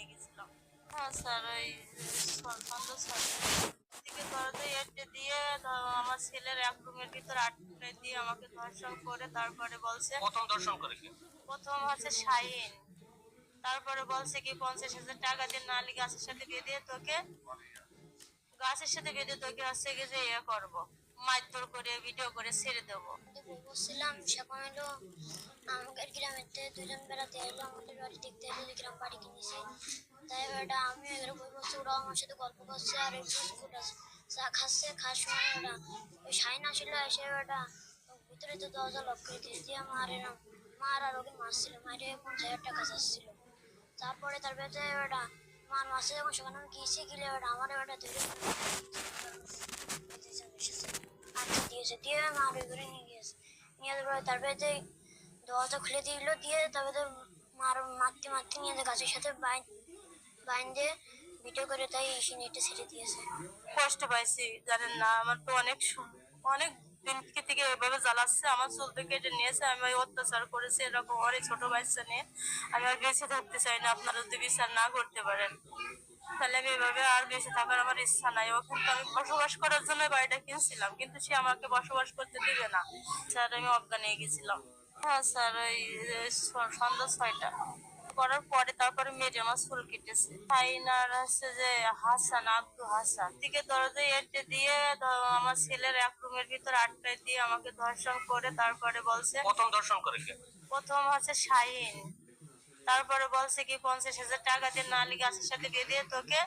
নিয়ে গেছিলাম। হ্যাঁ স্যার, ওই সন্ধ্যা ৬টার দিকে দরজা এঁটে দিয়ে আমার ছেলের এক রুমের ভিতর আটকে দিয়ে আমাকে ধর্ষণ করে তারপরে বলছে। প্রথম দর্শন করে কি? প্রথম হচ্ছে শাহিন, তারপরে বলছে কি 50,000 টাকা দিয়ে নালি গাছের সাথে বেঁধে তোকে হচ্ছে কি যে ইয়ে করবো, মারধর করে ভিডিও করে ছেড়ে দেবো। বলছিলাম সেখন হলো আমাদের গ্রামের দুজন বেড়াতে এলো, আমাদের বাড়ি দেখতে এলো, গ্রাম বাড়ি কিনেছি। তাই বেটা আমি এগুলো বই বলছি, ওরা আমার সাথে গল্প করছে আর চা খাচ্ছে। খাওয়ার সময় ওটা ওই শাইন আসলে এসে বেটা ভিতরে তো দরজা লক করে দিয়ে মারে না, মার আর ওকে মারছিল, মারে 50,000 টাকা চাচ্ছিল। তারপরে তার বেঁচে বেটা মার মাসে যখন সেখানে আমি গিয়েছি গেলে বেটা আমার বেটা ধরে আচ্ছা দিয়েছে, দিয়ে মার ওই করে নিয়ে গিয়েছে। নিয়ে যাওয়ার পরে তার বেঁচে দরজা খুলে দিল, দিয়ে তারপরে মার মারতে মারতে নিয়ে গাছের সাথে বাইন দিয়ে ভিডিও করে তাই এসে নেটে ছেড়ে দিয়েছে। কষ্ট পাইছি জানেন না, আমার তো অনেক দিন থেকে এভাবে জ্বালাচ্ছে, আমার চুলতে কেটে নিয়েছে, আমি ওই অত্যাচার করেছি এরকম অনেক ছোট বাচ্চা নিয়ে। আমি আর বেঁচে থাকতে চাই না, আপনারা যদি বিচার না করতে পারেন তাহলে আমি এভাবে আর বেঁচে থাকার আমার ইচ্ছা নাই। ওখানে আমি বসবাস করার জন্য বাড়িটা কিনছিলাম, কিন্তু সে আমাকে বসবাস করতে দিবে না। স্যার আমি অজ্ঞান হয়ে গেছিলাম। হ্যাঁ স্যার, ওই সন্ধ্যা ৬টা করার পরে তারপরে মেয়েটি আমার চুল কেটেছে। ফাইনার হচ্ছে যে হাসান, আব্দু হাসান থেকে দরজা এঁটে দিয়ে আমার ছেলের এক রুমের ভিতর আটকে দিয়ে আমাকে ধর্ষণ করে তারপরে বলছে। প্রথম দর্শন করে কি? প্রথম হচ্ছে শাহিন, তারপরে বলছে কি 50,000 টাকা দিয়ে নালি গাছের সাথে বেঁধে তোকে